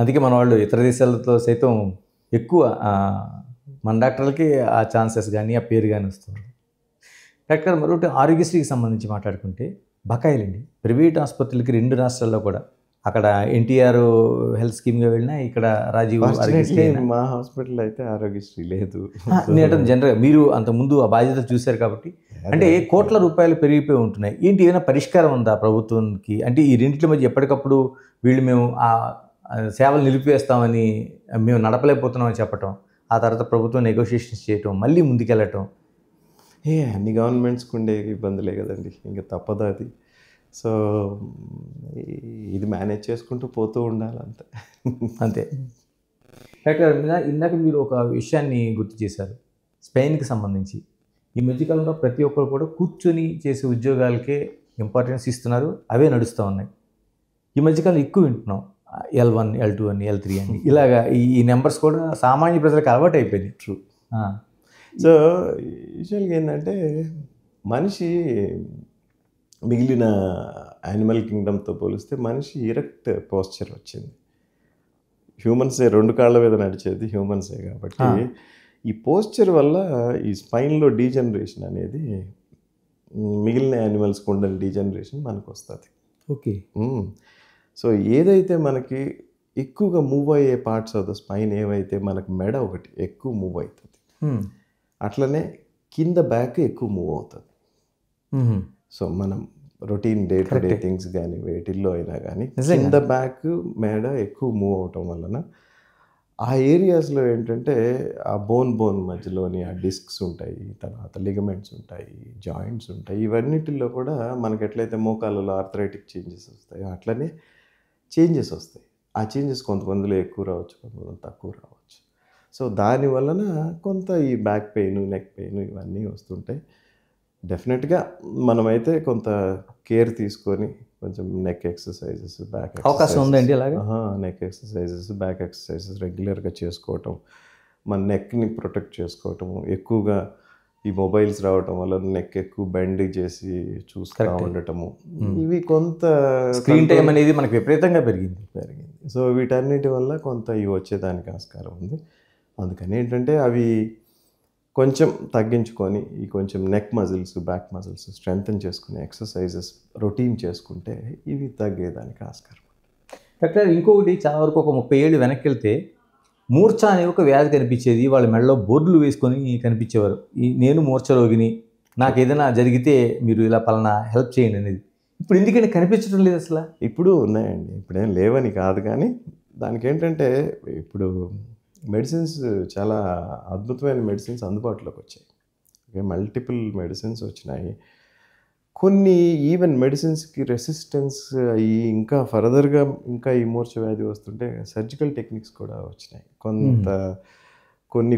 అందుకే మన వాళ్ళు ఇతర దేశాలతో సైతం ఎక్కువ మన డాక్టర్లకి ఆ ఛాన్సెస్ కానీ ఆ పేరు కానీ వస్తుంది. డాక్టర్ మరొకటి ఆరోగ్యశ్రీకి సంబంధించి మాట్లాడుకుంటే బకాయిలండి. ప్రైవేట్ ఆసుపత్రులకి 2 రాష్ట్రాల్లో కూడా అక్కడ ఎన్టీఆర్ హెల్త్ స్కీమ్గా వెళ్ళినా ఇక్కడ రాజీవ్ ఆరోగ్యశ్రీ మా హాస్పిటల్ అయితే ఆరోగ్యశ్రీ లేదు. నేను జనరల్గా మీరు అంతకుముందు ఆ బాధ్యత చూశారు కాబట్టి అంటే కోట్ల రూపాయలు పెరిగిపోయి ఉంటున్నాయి. ఏంటి ఏమైనా పరిష్కారం ఉందా ప్రభుత్వానికి? అంటే ఈ రెండింటి మధ్య ఎప్పటికప్పుడు వీళ్ళు మేము ఆ సేవలు నిలిపివేస్తామని మేము నడపలేకపోతున్నామని చెప్పటం, ఆ తర్వాత ప్రభుత్వం నెగోషియేషన్స్ చేయటం, మళ్ళీ ముందుకెళ్ళటం. అన్ని గవర్నమెంట్స్కి ఉండే ఇబ్బందులే కదండి, ఇంకా తప్పదు అది. సో ఇది మేనేజ్ చేసుకుంటూ పోతూ ఉండాలి అంతే. అంతే. డాక్టర్ ఇందాక మీరు ఒక విషయాన్ని గుర్తు చేశారు, స్పెయిన్కి సంబంధించి. ఈ మధ్యకాలంలో ప్రతి ఒక్కరు కూడా కూర్చొని చేసే ఉద్యోగాలకే ఇంపార్టెన్స్ ఇస్తున్నారు, అవే నడుస్తూ ఉన్నాయి. ఈ మధ్యకాలం ఎక్కువ వింటున్నాం L1, L2 అని, L3 అని, ఇలాగా ఈ నెంబర్స్ కూడా సామాన్య ప్రజలకు అలవాటు అయిపోయింది. ట్రూ. సో యూజువల్గా ఏంటంటే మనిషి మిగిలిన యానిమల్ కింగ్డమ్తో పోలిస్తే మనిషి ఇరెక్ట్ పోస్చర్ వచ్చింది. హ్యూమన్సే 2 కాళ్ళ మీద నడిచేది హ్యూమన్సే కాబట్టి ఈ పోస్చర్ వల్ల ఈ స్పైన్లో డీజనరేషన్ అనేది మిగిలిన యానిమల్స్కి ఉండే డీజనరేషన్ మనకు వస్తుంది. ఓకే. సో ఏదైతే మనకి ఎక్కువగా మూవ్ అయ్యే పార్ట్స్ ఆఫ్ ద స్పైన్ ఏవైతే మనకు మెడ ఒకటి ఎక్కువ మూవ్ అవుతుంది, అట్లనే కింద బ్యాక్ ఎక్కువ మూవ్ అవుతుంది. సో మనం routine day to day things కానీ వేటిల్లో అయినా కానీ కింద బ్యాక్ మెడ ఎక్కువ మూవ్ అవటం వలన ఆ ఏరియాస్లో ఏంటంటే ఆ బోన్ మధ్యలోని ఆ డిస్క్స్ ఉంటాయి, తర్వాత లిగమెంట్స్ ఉంటాయి, జాయింట్స్ ఉంటాయి. ఇవన్నిటిల్లో కూడా మనకి ఎట్లయితే మోకాళ్ళలో ఆర్థరైటిక్ చేంజెస్ వస్తాయో అట్లనే చేంజెస్ వస్తాయి. ఆ చేంజెస్ కొంతమందిలో ఎక్కువ రావచ్చు, కొంతమంది తక్కువ రావచ్చు. సో దాని వలన కొంత ఈ బ్యాక్ పెయిన్, నెక్ పెయిన్ ఇవన్నీ వస్తుంటాయి. డెఫినెట్గా మనమైతే కొంత కేర్ తీసుకొని కొంచెం నెక్ ఎక్సర్సైజెస్, బ్యాక్ అవకాశం ఉందండి అలాగే. నెక్ ఎక్సర్సైజెస్, బ్యాక్ ఎక్సర్సైజెస్ రెగ్యులర్గా చేసుకోవటం, మన నెక్ని ప్రొటెక్ట్ చేసుకోవటము. ఎక్కువగా ఈ మొబైల్స్ రావటం వల్ల నెక్ ఎక్కువ బెండ్ చేసి చూస్తూ ఉండటము, ఇవి కొంత స్క్రీన్ టైం అనేది మనకు విపరీతంగా పెరిగింది. సో వీటన్నిటి వల్ల కొంత ఇవి వచ్చేదానికి ఆస్కారం ఉంది. అందుకని ఏంటంటే అవి కొంచెం తగ్గించుకొని ఈ కొంచెం neck muscles, back muscles strengthen చేసుకుని ఎక్సర్సైజెస్ రొటీన్ చేసుకుంటే ఇవి తగ్గేదానికి ఆస్కారం. డాక్టర్ ఇంకొకటి, చాలా వరకు ఒక 30 ఏళ్ళు వెనక్కి వెళ్తే మూర్ఛ అనే ఒక వ్యాధి కనిపించేది. వాళ్ళ మెడలో బోర్డులు వేసుకొని కనిపించేవారు, నేను మూర్ఛ రోగిని, నాకు ఏదైనా జరిగితే మీరు ఇలా పలానా హెల్ప్ చేయండి అనేది. ఇప్పుడు ఎందుకని కనిపించడం లేదు అసలు? ఇప్పుడు ఉన్నాయండి, ఇప్పుడేం లేవని కాదు, కానీ దానికి ఏంటంటే ఇప్పుడు మెడిసిన్స్ చాలా అద్భుతమైన మెడిసిన్స్ అందుబాటులోకి వచ్చాయి. మల్టిపుల్ మెడిసిన్స్ వచ్చినాయి. కొన్ని ఈవెన్ మెడిసిన్స్కి రెసిస్టెన్స్ అయ్యి ఇంకా ఫర్దర్గా ఇంకా ఈ మూర్ఛ వ్యాధి వస్తుంటే సర్జికల్ టెక్నిక్స్ కూడా వచ్చినాయి.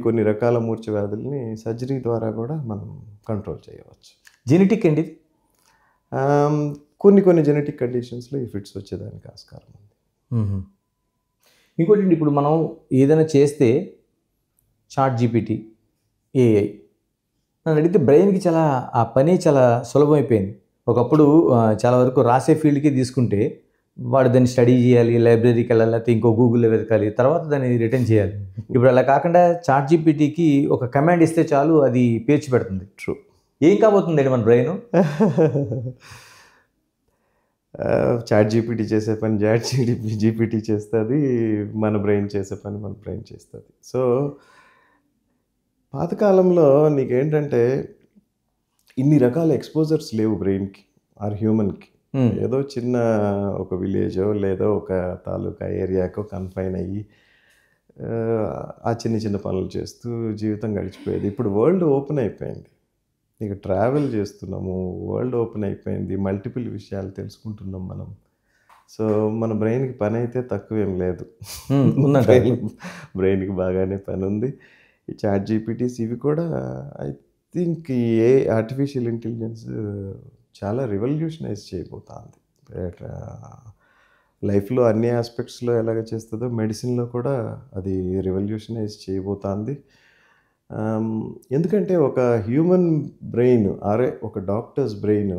కొన్ని రకాల మూర్ఛ వ్యాధుల్ని సర్జరీ ద్వారా కూడా మనం కంట్రోల్ చేయవచ్చు. జెనెటిక్ అండి కొన్ని జెనెటిక్ కండిషన్స్లో ఈ ఫిట్స్ వచ్చేదానికి ఆస్కారం ఉంది. ఇంకోటి, ఇప్పుడు మనం ఏదైనా చేస్తే ChatGPT, AI నన్ను అడిగితే బ్రెయిన్కి చాలా ఆ పని చాలా సులభమైపోయింది. ఒకప్పుడు చాలా వరకు రాసే ఫీల్డ్కి తీసుకుంటే వాడు దాన్ని స్టడీ చేయాలి, లైబ్రరీకి వెళ్ళాలి, లేకపోతే ఇంకో గూగుల్లో వెతకాలి, తర్వాత దాన్ని రిటర్న్ చేయాలి. ఇప్పుడు అలా కాకుండా ChatGPTకి ఒక కమాండ్ ఇస్తే చాలు, అది పేర్చి పెడుతుంది. ట్రూ. ఏం కాబోతుందండి మన బ్రెయిన్? ChatGPT చేసే పని ChatGPT చేస్తుంది, మన బ్రెయిన్ చేసే పని మన బ్రెయిన్ చేస్తుంది. సో పాతకాలంలో నీకేంటంటే ఇన్ని రకాల ఎక్స్పోజర్స్ లేవు బ్రెయిన్కి ఆర్ హ్యూమన్కి. ఏదో చిన్న ఒక విలేజో లేదో ఒక తాలూకా ఏరియాకో కన్ఫైన్ అయ్యి ఆ చిన్న పనులు చేస్తూ జీవితం గడిచిపోయేది. ఇప్పుడు వరల్డ్ ఓపెన్ అయిపోయింది, ఇక ట్రావెల్ చేస్తున్నాము, వరల్డ్ ఓపెన్ అయిపోయింది, మల్టిపుల్ విషయాలు తెలుసుకుంటున్నాం మనం. సో మన బ్రెయిన్కి పని అయితే తక్కువేం లేదు, బ్రెయిన్కి బాగానే పని ఉంది. ఈ ChatGPTs ఇవి కూడా ఐ థింక్ ఈ ఆర్టిఫిషియల్ ఇంటెలిజెన్స్ చాలా రివల్యూషనైజ్ చేయబోతుంది. లైఫ్లో అన్ని ఆస్పెక్ట్స్లో ఎలాగ చేస్తుందో మెడిసిన్లో కూడా అది రివల్యూషనైజ్ చేయబోతుంది. ఎందుకంటే ఒక హ్యూమన్ బ్రెయిన్ ఒక డాక్టర్స్ బ్రెయిన్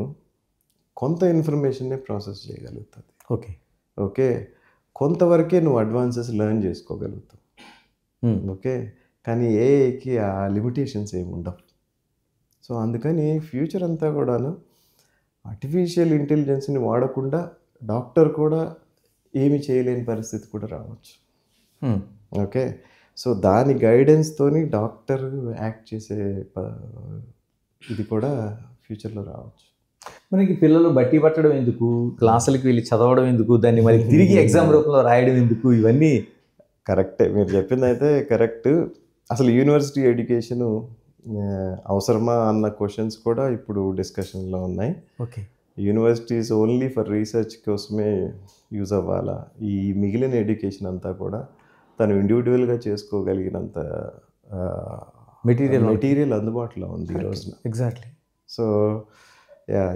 కొంత ఇన్ఫర్మేషన్నే ప్రాసెస్ చేయగలుగుతుంది. ఓకే. కొంతవరకే నువ్వు అడ్వాన్సెస్ లెర్న్ చేసుకోగలుగుతావు. ఓకే, కానీ ఏఐకి ఆ లిమిటేషన్స్ ఏమి ఉండవు. సో అందుకని ఫ్యూచర్ అంతా కూడాను ఆర్టిఫిషియల్ ఇంటెలిజెన్స్ని వాడకుండా డాక్టర్ కూడా ఏమి చేయలేని పరిస్థితి కూడా రావచ్చు. ఓకే, సో దాని గైడెన్స్తోని డాక్టర్ యాక్ట్ చేసే ఇది కూడా ఫ్యూచర్లో రావచ్చు. మనకి పిల్లలు బట్టి పట్టడం ఎందుకు, క్లాసులకు వెళ్ళి చదవడం ఎందుకు, దాన్ని మరి తిరిగి ఎగ్జామ్ రూపంలో రాయడం ఎందుకు, ఇవన్నీ కరెక్టే, మీరు చెప్పింది అయితే కరెక్ట్. అసలు యూనివర్సిటీ ఎడ్యుకేషను అవసరమా అన్న క్వశ్చన్స్ కూడా ఇప్పుడు డిస్కషన్లో ఉన్నాయి. Okay, universities only for research కోసమే యూజ్ అవ్వాలా, ఈ మిగిలిన ఎడ్యుకేషన్ అంతా కూడా తను ఇండివిజువల్గా చేసుకోగలిగినంత మెటీరియల్ అందుబాటులో ఉంది ఈ రోజున. ఎగ్జాక్ట్లీ. సో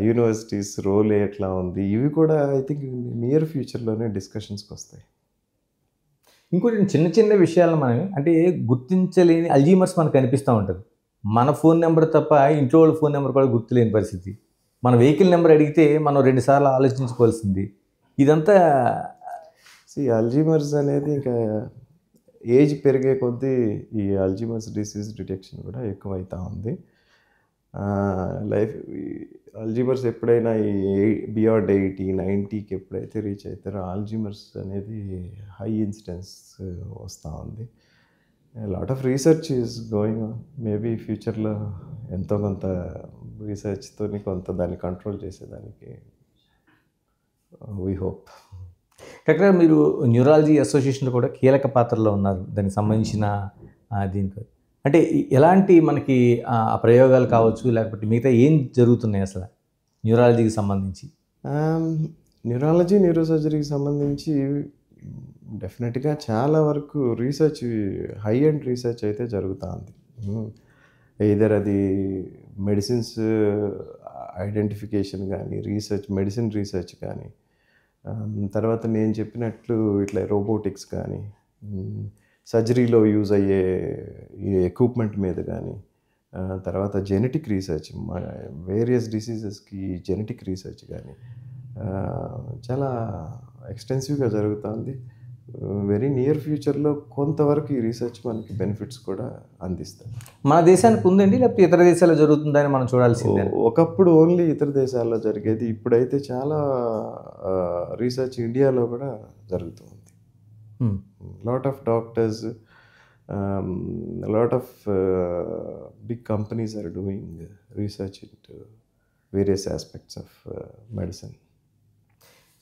యూనివర్సిటీస్ రోల్ ఎట్లా ఉంది, ఇవి కూడా ఐ థింక్ నియర్ ఫ్యూచర్లోనే డిస్కషన్స్కి వస్తాయి. ఇంకోటి చిన్న చిన్న విషయాలు మనం అంటే గుర్తించలేని అల్జీమర్స్ మనకు కనిపిస్తూ ఉంటుంది. మన ఫోన్ నెంబర్ తప్ప ఇంట్లో వాళ్ళ ఫోన్ నెంబర్ కూడా గుర్తులేని పరిస్థితి. మన వెహికల్ నెంబర్ అడిగితే మనం 2 సార్లు ఆలోచించుకోవాల్సింది. ఇదంతా అల్జీమర్స్ అనేది ఇంకా ఏజ్ పెరిగే కొద్దీ ఈ అల్జీమర్స్ డిసీజ్ డిటెక్షన్ కూడా ఎక్కువ అవుతూ ఉంది. అల్జీమర్స్ ఎప్పుడైనా ఈ బియాండ్ 80, 90కి ఎప్పుడైతే రీచ్ అవుతారో అల్జీమర్స్ అనేది హై ఇన్సిడెన్స్ వస్తూ ఉంది. Lot of research is going on. Maybe ఫ్యూచర్లో ఎంతో కొంత రీసెర్చ్తో కొంత దాన్ని కంట్రోల్ చేసేదానికి వీ హోప్. కరెక్ట్గా మీరు న్యూరాలజీ అసోసియేషన్లో కూడా కీలక పాత్రలో ఉన్నారు. దానికి సంబంధించిన దీనికి అంటే ఎలాంటి మనకి ఆ ప్రయోగాలు కావచ్చు, లేకపోతే మిగతా ఏం జరుగుతున్నాయి అసలు న్యూరాలజీకి సంబంధించి? న్యూరాలజీ, న్యూరోసర్జరీకి సంబంధించి డెఫినెట్గా చాలా వరకు రీసెర్చ్, హై ఎండ్ రీసెర్చ్ అయితే జరుగుతూ ఉంది. ఎయిదర్ అది మెడిసిన్స్ ఐడెంటిఫికేషన్ కానీ, మెడిసిన్ రీసెర్చ్ కానీ, తర్వాత నేను చెప్పినట్లు ఇట్లా రోబోటిక్స్ కానీ, సర్జరీలో యూజ్ అయ్యే ఈ ఎక్విప్మెంట్ మీద కానీ, తర్వాత జెనెటిక్ రీసెర్చ్, వేరియస్ డిసీజెస్కి జెనెటిక్ రీసెర్చ్ కానీ చాలా ఎక్స్టెన్సివ్గా జరుగుతుంది. వెరీ నియర్ ఫ్యూచర్లో కొంతవరకు ఈ రీసెర్చ్ మనకి బెనిఫిట్స్ కూడా అందిస్తుంది. మన దేశానికి ఉందండి, లేకపోతే ఇతర దేశాల్లో జరుగుతుందని మనం చూడాల్సిందే? ఒకప్పుడు ఓన్లీ ఇతర దేశాల్లో జరిగేది, ఇప్పుడైతే చాలా రీసెర్చ్ ఇండియాలో కూడా జరుగుతుంది. Lot of doctors, lot of big companies are doing research into various aspects of medicine.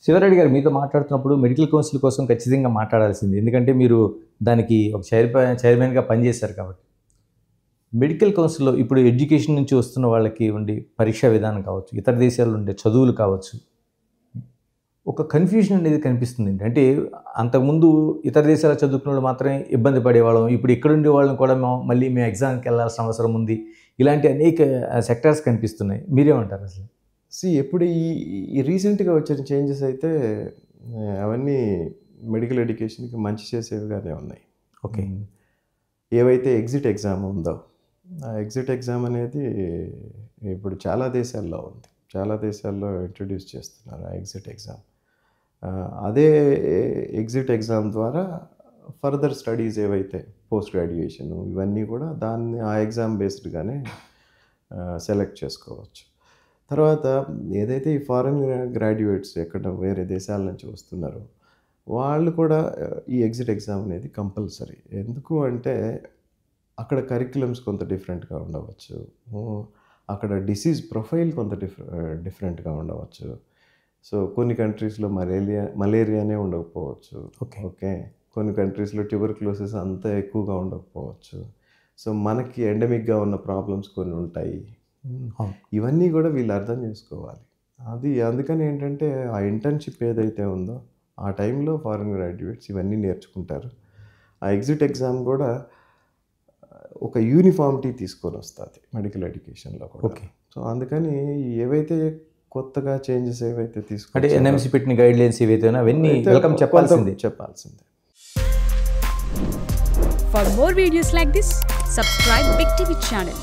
Sivareddy గారు, మీతో మాట్లాడుతున్నప్పుడు మెడికల్ కౌన్సిల్ కోసం ఖచ్చితంగా మాట్లాడాల్సింది, ఎందుకంటే మీరు దానికి ఒక చైర్మన్గా పనిచేశారు కాబట్టి. మెడికల్ కౌన్సిల్లో ఇప్పుడు ఎడ్యుకేషన్ నుంచి వస్తున్న వాళ్ళకి ఉండే పరీక్షా విధానం కావచ్చు, ఇతర దేశాల్లో ఉండే చదువులు కావచ్చు, ఒక కన్ఫ్యూజన్ అనేది కనిపిస్తుంది. అంటే అంతకుముందు ఇతర దేశాల చదువుకున్న వాళ్ళు మాత్రమే ఇబ్బంది పడేవాళ్ళం, ఇప్పుడు ఇక్కడ ఉండే వాళ్ళని కూడా మళ్ళీ మేము ఎగ్జామ్కి వెళ్ళాల్సిన అవసరం ఉంది, ఇలాంటి అనేక సెక్టార్స్ కనిపిస్తున్నాయి. మీరేమంటారు అసలు? ఎప్పుడు ఈ రీసెంట్గా వచ్చిన చేంజెస్ అయితే అవన్నీ మెడికల్ ఎడ్యుకేషన్కి మంచి చేసేవిగానే ఉన్నాయి. ఓకే, ఏవైతే ఎగ్జిట్ ఎగ్జామ్ ఉందో ఆ ఎగ్జిట్ ఎగ్జామ్ అనేది ఇప్పుడు చాలా దేశాల్లో ఉంది, చాలా దేశాల్లో ఇంట్రడ్యూస్ చేస్తున్నారు ఆ ఎగ్జిట్ ఎగ్జామ్. అదే ఎగ్జిట్ ఎగ్జామ్ ద్వారా ఫర్దర్ స్టడీస్ ఏవైతే పోస్ట్ గ్రాడ్యుయేషన్ ఇవన్నీ కూడా ఆ ఎగ్జామ్ బేస్డ్గానే సెలెక్ట్ చేసుకోవచ్చు. తర్వాత ఏదైతే ఈ ఫారెన్ గ్రాడ్యుయేట్స్ ఎక్కడ వేరే దేశాల నుంచి వస్తున్నారో వాళ్ళు కూడా ఈ ఎగ్జిట్ ఎగ్జామ్ అనేది కంపల్సరీ. ఎందుకు అంటే అక్కడ కరిక్యులమ్స్ కొంత డిఫరెంట్గా ఉండవచ్చు, అక్కడ డిసీజ్ ప్రొఫైల్ కొంత డిఫరెంట్గా ఉండవచ్చు. సో కొన్ని కంట్రీస్లో మలేరియానే ఉండకపోవచ్చు. ఓకే, కొన్ని కంట్రీస్లో ట్యూబర్క్లోసిస్ అంత ఎక్కువగా ఉండకపోవచ్చు. సో మనకి ఎండమిక్గా ఉన్న ప్రాబ్లమ్స్ కొన్ని ఉంటాయి. ఇవన్నీ కూడా వీళ్ళు అర్థం చేసుకోవాలి. అందుకని ఏంటంటే ఆ ఇంటర్న్షిప్ ఏదైతే ఉందో ఆ టైంలో ఫారెన్ గ్రాడ్యుయేట్స్ ఇవన్నీ నేర్చుకుంటారు. ఆ ఎగ్జిట్ ఎగ్జామ్ కూడా ఒక యూనిఫామిటీ తీసుకొని వస్తుంది మెడికల్ ఎడ్యుకేషన్లో కూడా. ఓకే, సో అందుకని ఏవైతే కొత్తగా చేంజెస్ ఏవైతే అంటే ఎన్ఎంసీ పెట్టిన గైడ్లైన్స్ ఏవైతే అవన్నీ వెల్కమ్ చెప్పాల్సిందే. For more videos like this, subscribe Big TV channel.